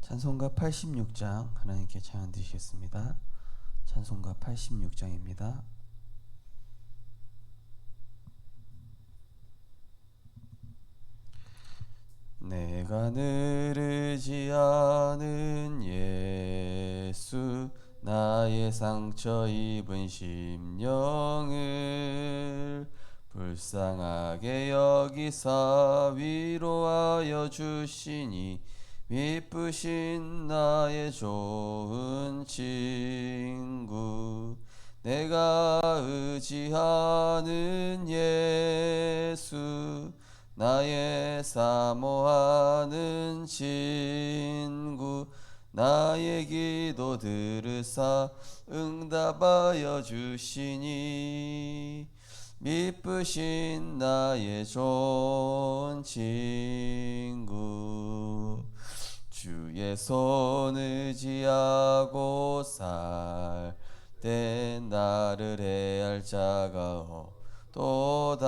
찬송가 86장 하나님께 찬양 드리겠습니다. 찬송가 86장입니다. 내가 느르지 않은 예수, 나의 상처 입은 심령을 불쌍하게 여기사 위로하여 주시니, 미쁘신 나의 좋은 친구, 내가 의지하는 예수, 나의 사모하는 친구, 나의 기도 들으사 응답하여 주시니, 미쁘신 나의 좋은 친구. 주의 손 의지하고 살 때 나를 해할 자가 없도다.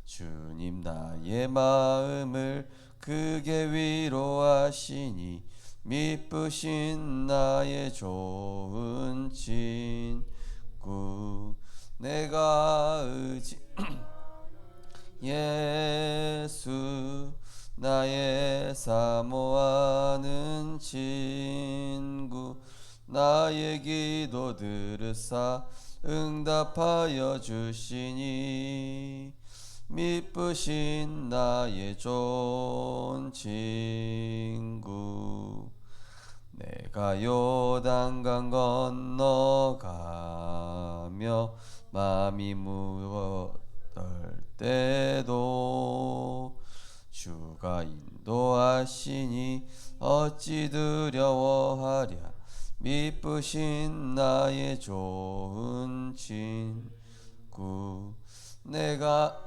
주님 나의 마음을 크게 위로하시니, 미쁘신 나의 좋은 친구, 내가 예수, 나의 사모하는 친구, 나의 기도 들으사 응답하여 주시니, 미쁘신 나의 좋은 친구. 내가 요단강 건너가며 마음이 무거울 때도 주가 인도하시니 어찌 두려워하랴. 미쁘신 나의 좋은 친구, 내가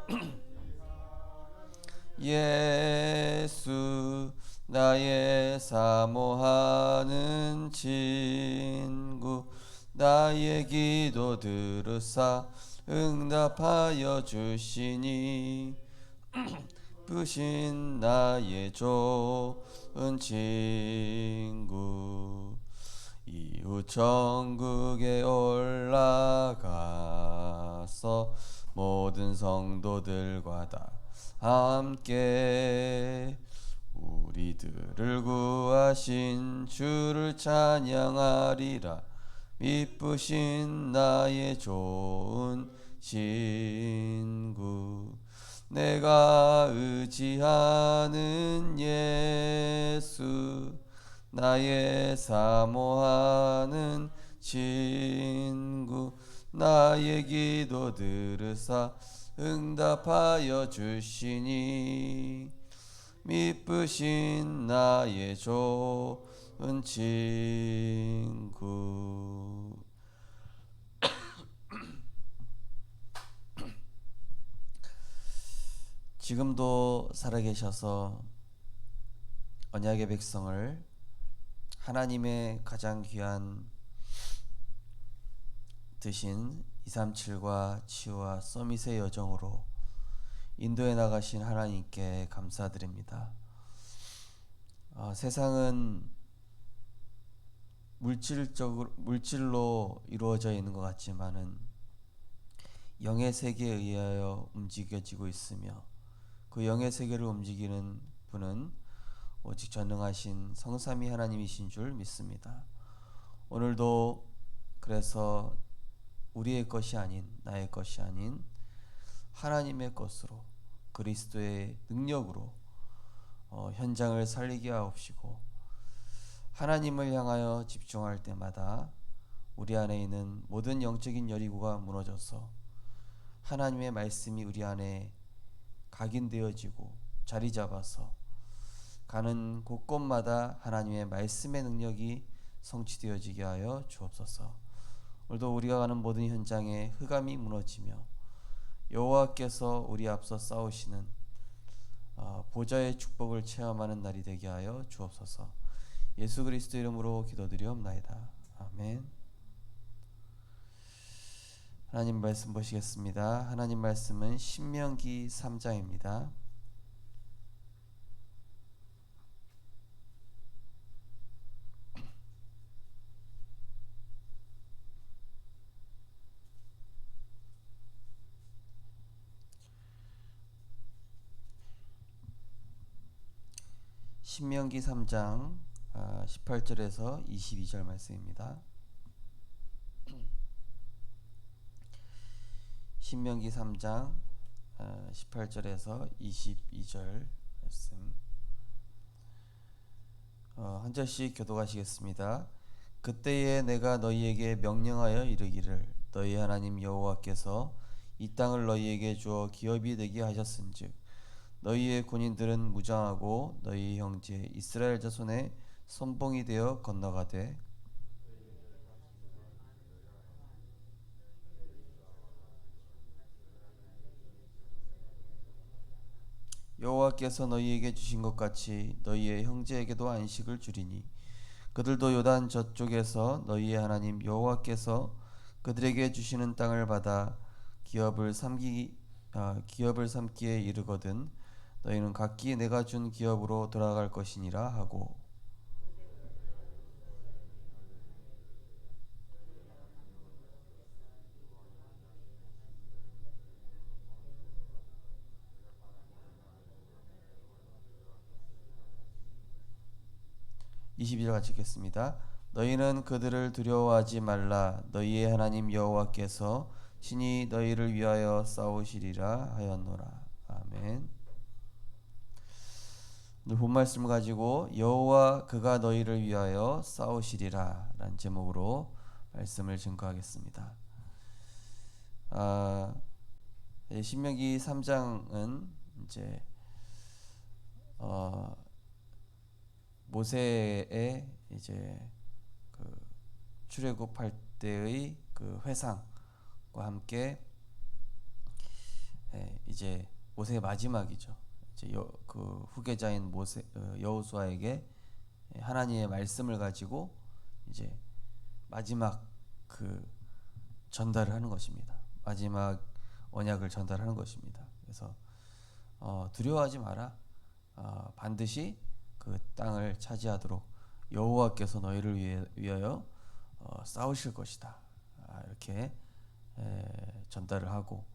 예수, 나의 사모하는 친구, 나의 기도 들으사 응답하여 주시니, 미쁘신 나의 좋은 친구. 이후 천국에 올라가서 모든 성도들과 다 함께 우리들을 구하신 주를 찬양하리라. 미쁘신 나의 좋은 친구, 내가 의지하는 예수, 나의 사모하는 친구, 나의 기도 들으사 응답하여 주시니, 미쁘신 나의 좋은 친구. 지금도 살아계셔서 언약의 백성을 하나님의 가장 귀한 드신 237과 치유와 서밋의 여정으로 인도해 나가신 하나님께 감사드립니다. 세상은 물질로 이루어져 있는 것 같지만은 영의 세계에 의하여 움직여지고 있으며, 그 영의 세계를 움직이는 분은 오직 전능하신 성삼위 하나님이신 줄 믿습니다. 오늘도 그래서 우리의 것이 아닌, 나의 것이 아닌 하나님의 것으로, 그리스도의 능력으로 현장을 살리게 하옵시고, 하나님을 향하여 집중할 때마다 우리 안에 있는 모든 영적인 여리고가 무너져서 하나님의 말씀이 우리 안에 각인되어지고 자리 잡아서 가는 곳곳마다 하나님의 말씀의 능력이 성취되어지게 하여 주옵소서. 오늘도 우리가 가는 모든 현장에 흑암이 무너지며 여호와께서 우리 앞서 싸우시는 보좌의 축복을 체험하는 날이 되게 하여 주옵소서. 예수 그리스도 이름으로 기도드리옵나이다. 아멘. 하나님 말씀 보시겠습니다. 하나님 말씀은 신명기 3장입니다. 신명기 3장 18절에서 22절 말씀입니다. 신명기 3장 18절에서 22절 말씀 한 절씩 교독하시겠습니다. 그때에 내가 너희에게 명령하여 이르기를 너희 하나님 여호와께서 이 땅을 너희에게 주어 기업이 되게 하셨은즉 너희의 군인들은 무장하고 너희 형제 이스라엘 자손의 선봉이 되어 건너가되 여호와께서 너희에게 주신 것 같이 너희의 형제에게도 안식을 주리니 그들도 요단 저쪽에서 너희의 하나님 여호와께서 그들에게 주시는 땅을 받아 기업을 삼기에 이르거든 너희는 각기 내가 준 기업으로 돌아갈 것이니라 하고 22절 같이 읽겠습니다. 너희는 그들을 두려워하지 말라. 너희의 하나님 여호와께서 친히 너희를 위하여 싸우시리라 하였노라. 아멘. 오늘 본 말씀을 가지고 여호와 그가 너희를 위하여 싸우시리라 라는 제목으로 말씀을 증거하겠습니다. 신명기 3장은 이제 모세의 이제 그 출애굽할 때의 그 회상과 함께 이제 모세의 마지막이죠. 이제 그 후계자인 여호수아에게 하나님의 말씀을 가지고 이제 마지막 그 전달을 하는 것입니다. 마지막 언약을 전달하는 것입니다. 그래서 두려워하지 마라. 반드시 그 땅을 차지하도록 여호와께서 너희를 위하여 싸우실 것이다. 이렇게 전달을 하고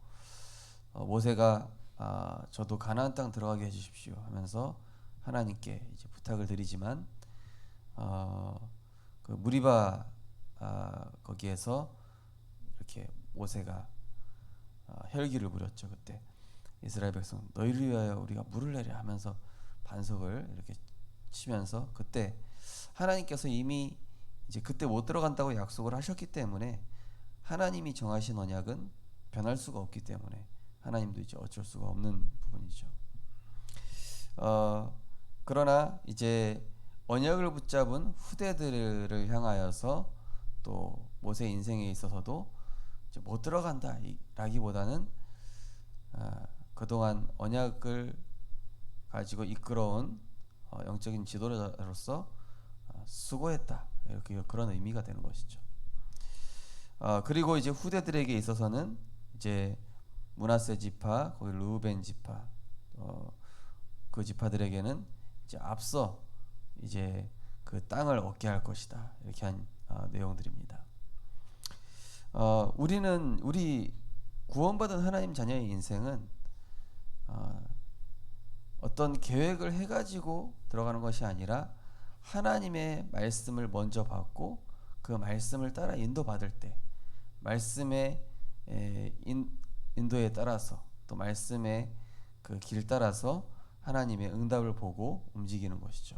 모세가 저도 가나안 땅 들어가게 해주십시오 하면서 하나님께 이제 부탁을 드리지만 그 무리바 거기에서 이렇게 모세가 혈기를 부렸죠. 그때 이스라엘 백성 너희를 위하여 우리가 물을 내려 하면서 반석을 이렇게 치면서 그때 하나님께서 이미 이제 그때 못 들어간다고 약속을 하셨기 때문에 하나님이 정하신 언약은 변할 수가 없기 때문에 하나님도 이제 어쩔 수가 없는 부분이죠. 그러나 이제 언약을 붙잡은 후대들을 향하여서 또 모세 인생에 있어서도 이제 못 들어간다라기보다는 그동안 언약을 가지고 이끌어온 영적인 지도자로서 수고했다 이렇게 그런 의미가 되는 것이죠. 그리고 이제 후대들에게 있어서는 이제 므낫세 지파, 거기 르우벤 지파, 그 지파들에게는 이제 앞서 이제 그 땅을 얻게 할 것이다 이렇게 한 내용들입니다. 우리 구원받은 하나님 자녀의 인생은 어떤 계획을 해가지고 들어가는 것이 아니라 하나님의 말씀을 먼저 받고 그 말씀을 따라 인도받을 때 말씀의 인도에 따라서 또 말씀의 그 길 따라서 하나님의 응답을 보고 움직이는 것이죠.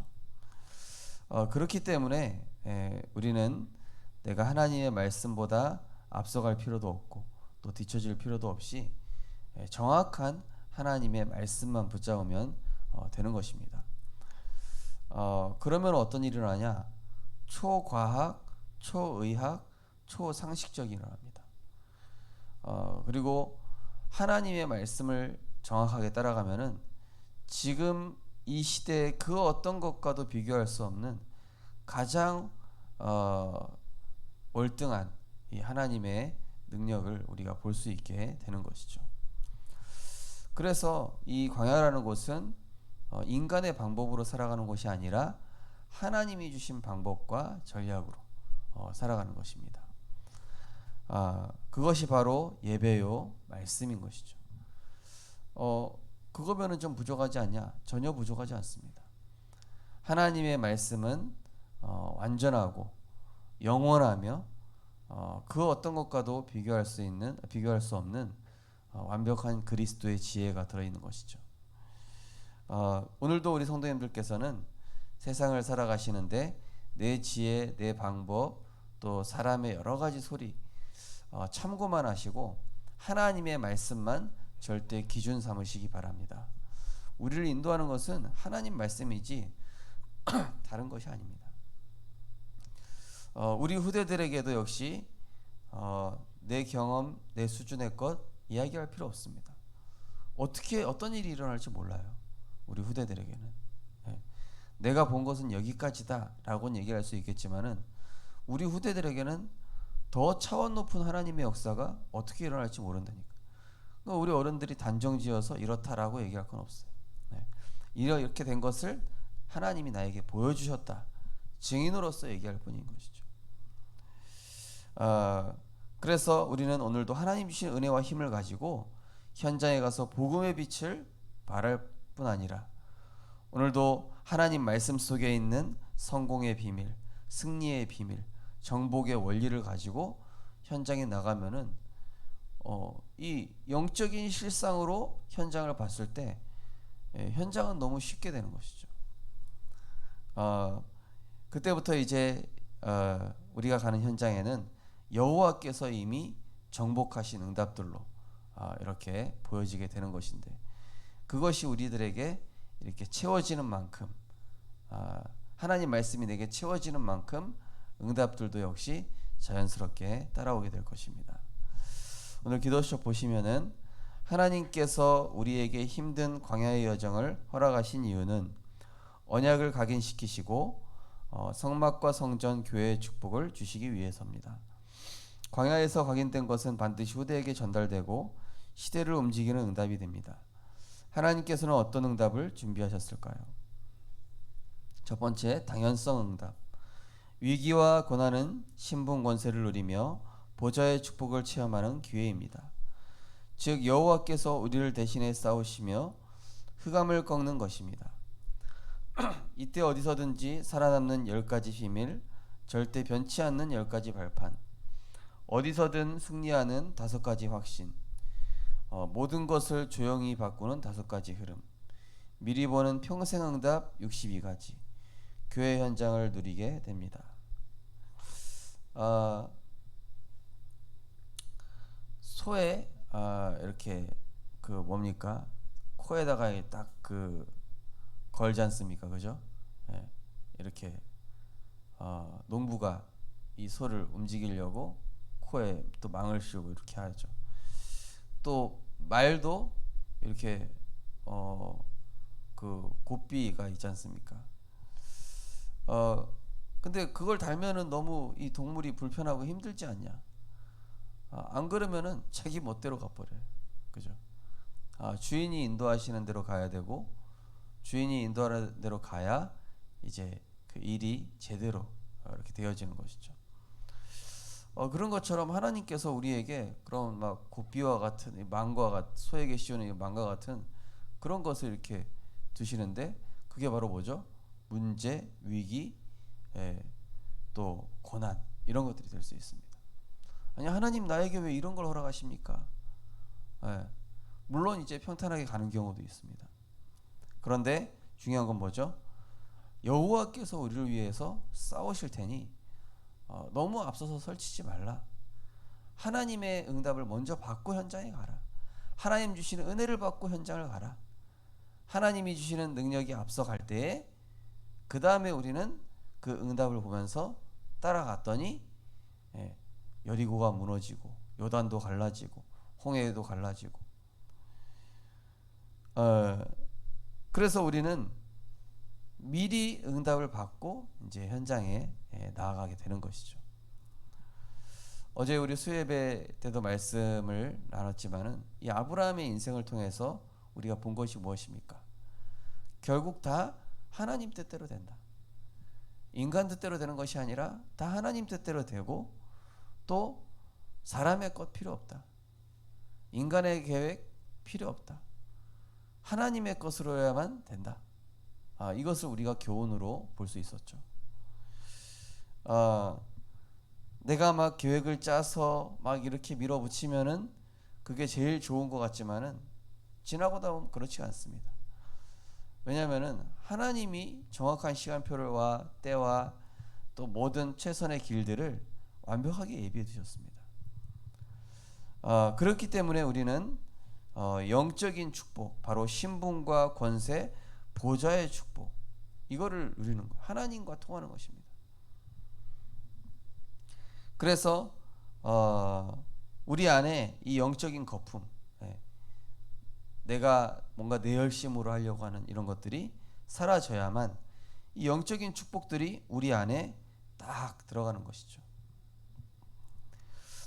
그렇기 때문에 우리는 내가 하나님의 말씀보다 앞서갈 필요도 없고 또 뒤처질 필요도 없이 정확한 하나님의 말씀만 붙잡으면 되는 것입니다. 그러면 어떤 일이 일어나냐? 초과학, 초의학, 초상식적이 일어납니다. 그리고 하나님의 말씀을 정확하게 따라가면은 지금 이 시대의 그 어떤 것과도 비교할 수 없는 가장 월등한 이 하나님의 능력을 우리가 볼 수 있게 되는 것이죠. 그래서 이 광야라는 곳은 인간의 방법으로 살아가는 곳이 아니라 하나님이 주신 방법과 전략으로 살아가는 것입니다. 그것이 바로 예배요 말씀인 것이죠. 그거면은 좀 부족하지 않냐? 전혀 부족하지 않습니다. 하나님의 말씀은 완전하고 영원하며 그 어떤 것과도 비교할 수 없는 완벽한 그리스도의 지혜가 들어있는 것이죠. 오늘도 우리 성도님들께서는 세상을 살아가시는데 내 지혜, 내 방법, 또 사람의 여러 가지 소리 참고만 하시고 하나님의 말씀만 절대 기준 삼으시기 바랍니다. 우리를 인도하는 것은 하나님 말씀이지 다른 것이 아닙니다. 우리 후대들에게도 역시 내 경험, 내 수준의 것 이야기할 필요 없습니다. 어떤 일이 일어날지 몰라요. 우리 후대들에게는. 내가 본 것은 여기까지다 라고는 얘기할 수 있겠지만은 우리 후대들에게는 더 차원 높은 하나님의 역사가 어떻게 일어날지 모른다니까. 그러니까 우리 어른들이 단정지어서 이렇다라고 얘기할 건 없어요. 이렇게 된 것을 하나님이 나에게 보여주셨다. 증인으로서 얘기할 뿐인 것이죠. 그래서 우리는 오늘도 하나님 주신 은혜와 힘을 가지고 현장에 가서 복음의 빛을 발할 뿐 아니라 오늘도 하나님 말씀 속에 있는 성공의 비밀, 승리의 비밀, 정복의 원리를 가지고 현장에 나가면은 이 영적인 실상으로 현장을 봤을 때 현장은 너무 쉽게 되는 것이죠. 그때부터 이제 우리가 가는 현장에는 여호와께서 이미 정복하신 응답들로 이렇게 보여지게 되는 것인데 그것이 우리들에게 이렇게 채워지는 만큼 하나님 말씀이 내게 채워지는 만큼 응답들도 역시 자연스럽게 따라오게 될 것입니다. 오늘 기도수첩 보시면은 하나님께서 우리에게 힘든 광야의 여정을 허락하신 이유는 언약을 각인시키시고 성막과 성전 교회의 축복을 주시기 위해서입니다. 광야에서 각인된 것은 반드시 후대에게 전달되고 시대를 움직이는 응답이 됩니다. 하나님께서는 어떤 응답을 준비하셨을까요? 첫 번째, 당연성 응답. 위기와 고난은 신분 권세를 누리며 보좌의 축복을 체험하는 기회입니다. 즉 여호와께서 우리를 대신해 싸우시며 흑암을 꺾는 것입니다. 이때 어디서든지 살아남는 10가지 비밀, 절대 변치 않는 10가지 발판, 어디서든 승리하는 5가지 확신, 모든 것을 조용히 바꾸는 5가지 흐름, 미리 보는 평생 응답 62가지, 교회 현장을 누리게 됩니다. 소에 이렇게 그 뭡니까? 코에다가 딱 그 걸지 않습니까? 그죠? 이렇게 농부가 이 소를 움직이려고 코에 또 망을 씌우고 이렇게 하죠. 또 말도 이렇게 그 고삐가 있지 않습니까? 근데 그걸 달면은 너무 이 동물이 불편하고 힘들지 않냐? 안 그러면은 자기 멋대로 가버려요. 그죠? 주인이 인도하시는 대로 가야 되고 주인이 인도하는 대로 가야 이제 그 일이 제대로 이렇게 되어지는 것이죠. 그런 것처럼 하나님께서 우리에게 그런 막 고삐와 같은 망과 같은 소에게 씌우는 망과 같은 그런 것을 이렇게 두시는데 그게 바로 뭐죠? 문제, 위기, 또 고난 이런 것들이 될 수 있습니다. 아니 하나님 나에게 왜 이런 걸 허락하십니까? 물론 이제 평탄하게 가는 경우도 있습니다. 그런데 중요한 건 뭐죠? 여호와께서 우리를 위해서 싸우실 테니 너무 앞서서 설치지 말라. 하나님의 응답을 먼저 받고 현장에 가라. 하나님 주시는 은혜를 받고 현장을 가라. 하나님이 주시는 능력이 앞서갈 때에 그 다음에 우리는 그 응답을 보면서 따라갔더니 여리고가 무너지고 요단도 갈라지고 홍해도 갈라지고 그래서 우리는 미리 응답을 받고 이제 현장에 나아가게 되는 것이죠. 어제 우리 수예배 때도 말씀을 나눴지만은 이 아브라함의 인생을 통해서 우리가 본 것이 무엇입니까? 결국 다 하나님 뜻대로 된다. 인간 뜻대로 되는 것이 아니라 다 하나님 뜻대로 되고 또 사람의 것 필요 없다. 인간의 계획 필요 없다. 하나님의 것으로야만 된다. 이것을 우리가 교훈으로 볼 수 있었죠. 아, 내가 막 계획을 짜서 막 이렇게 밀어붙이면은 그게 제일 좋은 것 같지만은 지나고 나면 그렇지 않습니다. 왜냐하면은 하나님이 정확한 시간표와 때와 또 모든 최선의 길들을 완벽하게 예비해 두셨습니다. 그렇기 때문에 우리는 영적인 축복, 바로 신분과 권세, 보좌의 축복, 이거를 누리는 거예요. 하나님과 통하는 것입니다. 그래서 우리 안에 이 영적인 거품, 내가 뭔가 내 열심으로 하려고 하는 이런 것들이 사라져야만 이 영적인 축복들이 우리 안에 딱 들어가는 것이죠.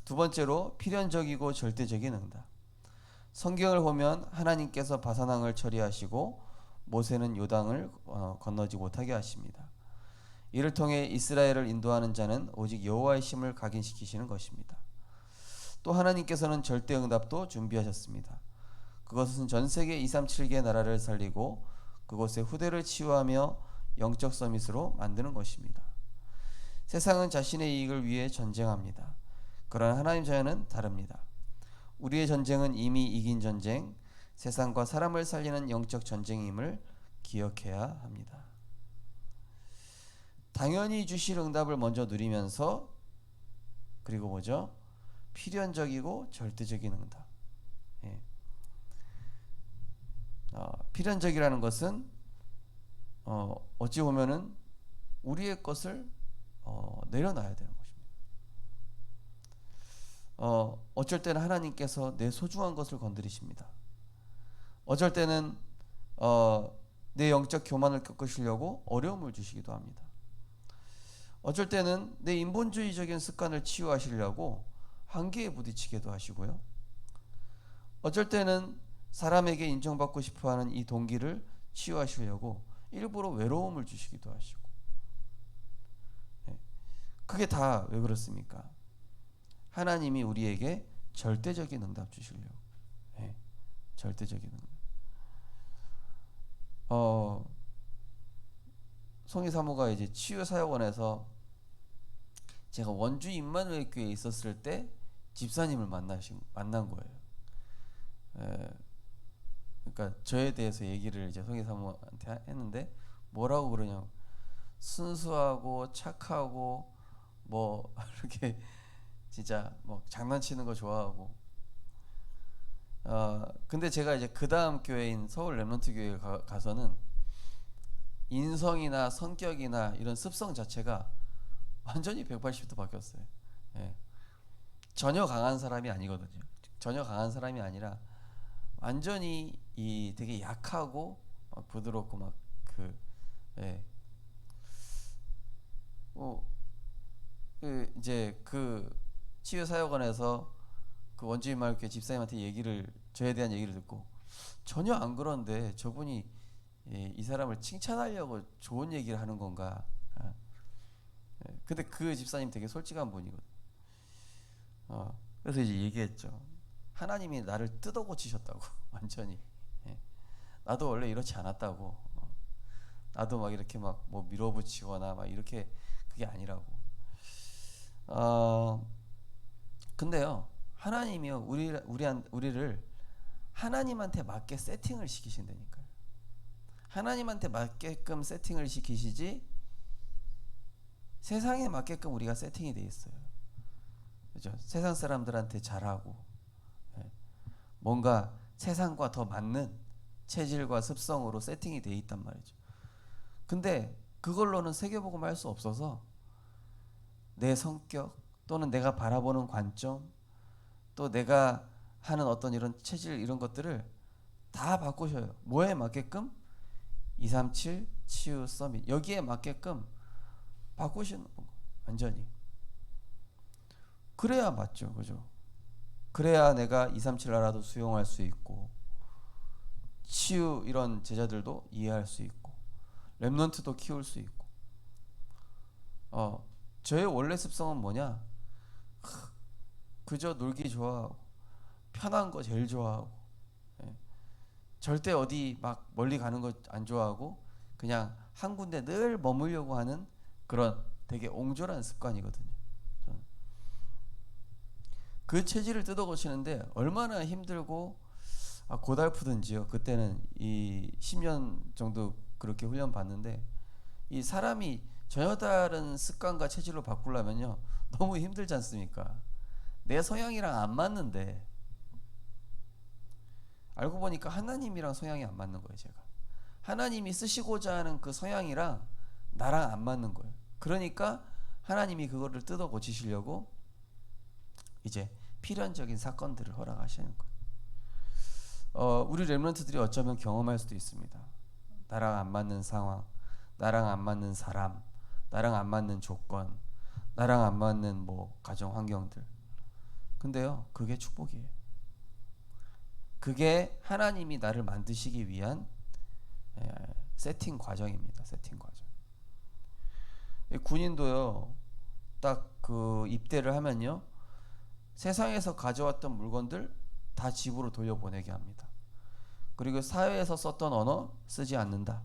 두 번째로 필연적이고 절대적인 응답. 성경을 보면 하나님께서 바사왕을 처리하시고 모세는 요단을 건너지 못하게 하십니다. 이를 통해 이스라엘을 인도하는 자는 오직 여호와의 힘을 각인시키시는 것입니다. 또 하나님께서는 절대 응답도 준비하셨습니다. 그것은 전 세계 237개 나라를 살리고 그곳의 후대를 치유하며 영적 서밋으로 만드는 것입니다. 세상은 자신의 이익을 위해 전쟁합니다. 그러나 하나님 자녀는 다릅니다. 우리의 전쟁은 이미 이긴 전쟁, 세상과 사람을 살리는 영적 전쟁임을 기억해야 합니다. 당연히 주실 응답을 먼저 누리면서, 그리고 뭐죠? 필연적이고 절대적인 응답. 필연적이라는 것은 어찌 보면은 우리의 것을 내려놔야 되는 것입니다. 어쩔 때는 하나님께서 내 소중한 것을 건드리십니다. 어쩔 때는 내 영적 교만을 꺾으시려고 어려움을 주시기도 합니다. 어쩔 때는 내 인본주의적인 습관을 치유하시려고 한계에 부딪히기도 하시고요. 어쩔 때는 사람에게 인정받고 싶어하는 이 동기를 치유하시려고 일부러 외로움을 주시기도 하시고. 그게 다 왜 그렇습니까? 하나님이 우리에게 절대적인 응답 주시려고. 절대적인 응답. 송이 사모가 이제 치유사역원에서 제가 원주 임마누엘 교회에 있었을 때 집사님을 만난 거예요. 그러니까 저에 대해서 얘기를 이제 송이 사모한테 했는데 뭐라고 그러냐고, 순수하고 착하고 뭐 이렇게 진짜 뭐 장난치는 거 좋아하고. 근데 제가 이제 그 다음 교회인 서울 렘넌트 교회에 가서는 인성이나 성격이나 이런 습성 자체가 완전히 180도 바뀌었어요. 전혀 강한 사람이 아니거든요. 전혀 강한 사람이 아니라 완전히 이 되게 약하고 막 부드럽고 막 이제 그 치유사역원에서 그 원주민마을교회 집사님한테 저에 대한 얘기를 듣고, 전혀 안 그런데 저분이 이 사람을 칭찬하려고 좋은 얘기를 하는 건가. 근데 그 집사님 되게 솔직한 분이거든. 그래서 이제 얘기했죠. 하나님이 나를 뜯어 고치셨다고. 완전히. 나도 원래 이렇지 않았다고. 나도 막 이렇게 막 뭐 밀어붙이거나 막 이렇게, 그게 아니라고. 근데요, 하나님이요 우리를 하나님한테 맞게 세팅을 시키신다니까요. 하나님한테 맞게끔 세팅을 시키시지 세상에 맞게끔 우리가 세팅이 돼 있어요. 그죠? 세상 사람들한테 잘하고, 뭔가 세상과 더 맞는 체질과 습성으로 세팅이 돼 있단 말이죠. 근데 그걸로는 세계복음을 할 수 없어서 내 성격 또는 내가 바라보는 관점, 또 내가 하는 어떤 이런 체질, 이런 것들을 다 바꾸셔요. 뭐에 맞게끔? 237 치유 서밋, 여기에 맞게끔 바꾸시는 거, 완전히. 그래야 맞죠, 그죠? 그래야 내가 237 나라도 수용할 수 있고, 치유 이런 제자들도 이해할 수 있고, 렘넌트도 키울 수 있고. 저의 원래 습성은 뭐냐? 그저 놀기 좋아하고 편한 거 제일 좋아하고, 절대 어디 막 멀리 가는 거 안 좋아하고 그냥 한 군데 늘 머물려고 하는 그런 되게 옹졸한 습관이거든요. 그 체질을 뜯어 고치는데 얼마나 힘들고 고달프든지요. 그때는 이 10년 정도 그렇게 훈련 받는데, 이 사람이 전혀 다른 습관과 체질로 바꾸려면요 너무 힘들지 않습니까? 내 성향이랑 안 맞는데, 알고 보니까 하나님이랑 성향이 안 맞는 거예요. 제가 하나님이 쓰시고자 하는 그 성향이랑 나랑 안 맞는 거예요. 그러니까 하나님이 그거를 뜯어 고치시려고 이제 필연적인 사건들을 허락하시는 거예요. 우리 렘넌트들이 어쩌면 경험할 수도 있습니다. 나랑 안 맞는 상황, 나랑 안 맞는 사람, 나랑 안 맞는 조건, 나랑 안 맞는 뭐 가정 환경들. 근데요, 그게 축복이에요. 그게 하나님이 나를 만드시기 위한 세팅 과정입니다. 세팅 과정. 군인도요, 딱 그 입대를 하면요, 세상에서 가져왔던 물건들 다 집으로 돌려보내게 합니다. 그리고 사회에서 썼던 언어 쓰지 않는다.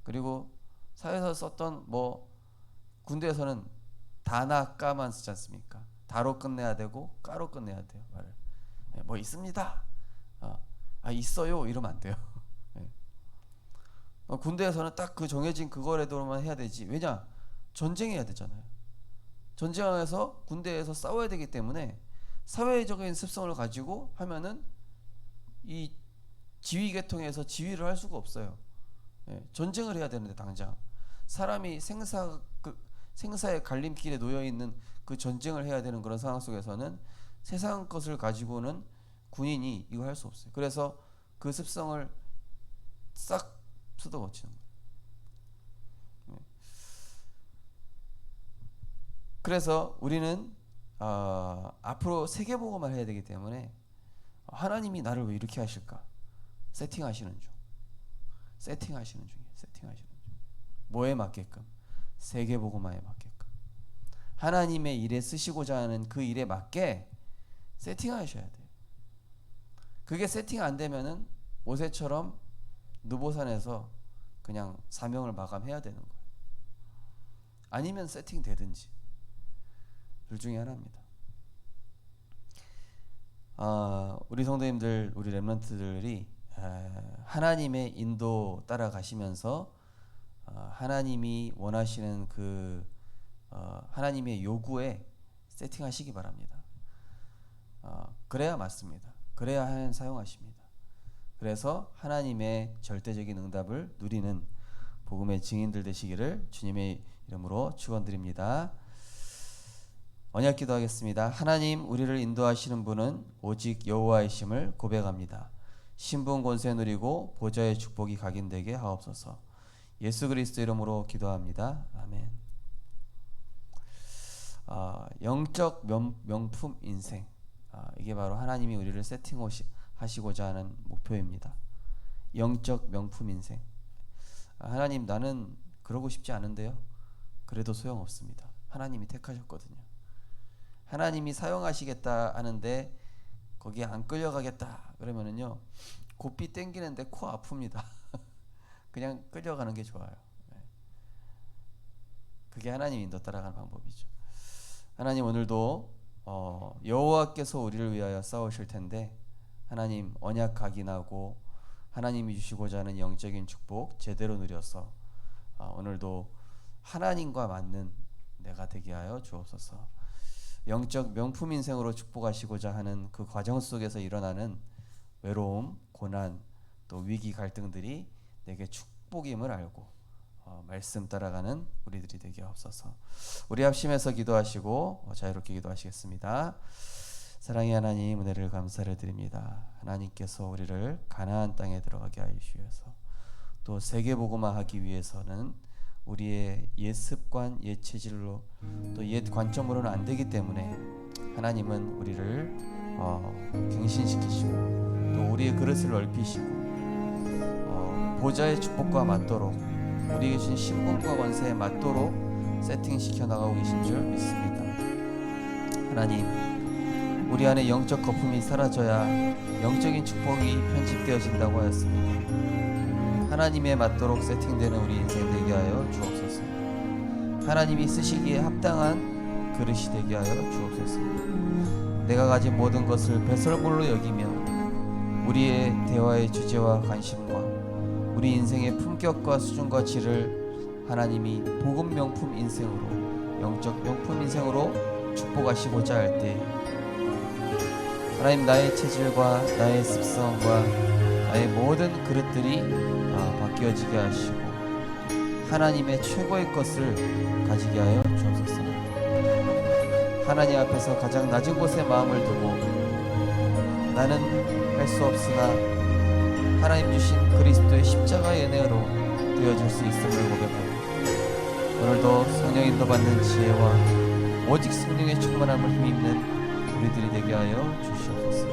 그리고 사회에서 썼던 뭐 군대에서는 다나 까만 쓰지 않습니까? 다로 끝내야 되고 까로 끝내야 돼요. 말을. 뭐 있습니다. 있어요. 이러면 안 돼요. 군대에서는 딱 그 정해진 그거라도만 해야 되지. 왜냐? 전쟁해야 되잖아요. 전쟁에서 군대에서 싸워야 되기 때문에 사회적인 습성을 가지고 하면은 이 지휘 계통에서 지휘를 할 수가 없어요. 전쟁을 해야 되는데 당장 사람이 생사의 갈림길에 놓여 있는 그 전쟁을 해야 되는 그런 상황 속에서는 세상 것을 가지고는 군인이 이거 할 수 없어요. 그래서 그 습성을 싹 뜯어 고치는 거예요. 그래서 우리는 앞으로 세계복음을 해야 되기 때문에 하나님이 나를 왜 이렇게 하실까? 세팅하시는 중이에요. 뭐에 맞게끔? 세계복음화에 맞게끔. 하나님의 일에 쓰시고자 하는 그 일에 맞게 세팅하셔야 돼요. 그게 세팅 안 되면은 모세처럼 느보산에서 그냥 사명을 마감해야 되는 거예요. 아니면 세팅 되든지, 둘 중에 하나입니다. 우리 성도님들, 우리 렘넌트들이 하나님의 인도 따라가시면서 하나님이 원하시는 그 하나님의 요구에 세팅하시기 바랍니다. 그래야 맞습니다. 그래야 하나님 사용하십니다. 그래서 하나님의 절대적인 응답을 누리는 복음의 증인들 되시기를 주님의 이름으로 축원드립니다. 언약 기도하겠습니다. 하나님, 우리를 인도하시는 분은 오직 여호와이심을 고백합니다. 신분 권세 누리고 보좌의 축복이 각인되게 하옵소서. 예수 그리스도 이름으로 기도합니다. 아멘. 영적 명품 인생, 이게 바로 하나님이 우리를 세팅하시고자 하는 목표입니다. 영적 명품 인생. 하나님, 나는 그러고 싶지 않은데요. 그래도 소용없습니다. 하나님이 택하셨거든요. 하나님이 사용하시겠다 하는데 거기에 안 끌려가겠다 그러면은요, 고삐 땡기는데 코 아픕니다. 그냥 끌려가는 게 좋아요. 그게 하나님 인도 따라가는 방법이죠. 하나님, 오늘도 여호와께서 우리를 위하여 싸우실 텐데 하나님 언약 각인하고 하나님이 주시고자 하는 영적인 축복 제대로 누려서 오늘도 하나님과 맞는 내가 되게 하여 주옵소서. 영적 명품 인생으로 축복하시고자 하는 그 과정 속에서 일어나는 외로움, 고난, 또 위기 갈등들이 내게 축복임을 알고 말씀 따라가는 우리들이 되게 하옵소서. 우리 합심해서 기도하시고 자유롭게 기도하시겠습니다. 사랑의 하나님, 은혜를 감사를 드립니다. 하나님께서 우리를 가나안 땅에 들어가게 하여 주셔서 또 세계복음화하기 위해서는 우리의 옛 습관, 옛 체질로 또 옛 관점으로는 안 되기 때문에 하나님은 우리를 갱신시키시고 또 우리의 그릇을 넓히시고 보좌의 축복과 맞도록 우리에게 주신 신분과 권세에 맞도록 세팅시켜 나가고 계신 줄 믿습니다. 하나님, 우리 안에 영적 거품이 사라져야 영적인 축복이 편집되어진다고 하였습니다. 하나님에 맞도록 세팅되는 우리 인생 되게 하여 주옵소서. 하나님이 쓰시기에 합당한 그릇이 되게 하여 주옵소서. 내가 가진 모든 것을 배설물로 여기며 우리의 대화의 주제와 관심과 우리 인생의 품격과 수준과 질을 하나님이 복음 명품 인생으로, 영적 명품 인생으로 축복하시고자 할 때, 하나님, 나의 체질과 나의 습성과 나의 모든 그릇들이 바뀌어지게 하시고 하나님의 최고의 것을 가지게 하여 주옵소서. 하나님 앞에서 가장 낮은 곳에 마음을 두고 나는 할 수 없으나 하나님 주신 그리스도의 십자가의 은혜로 되어줄 수 있음을 고백하고, 오늘도 성령 인도받는 지혜와 오직 성령의 충만함을 힘입는 우리들이 되게 하여 주시옵소서.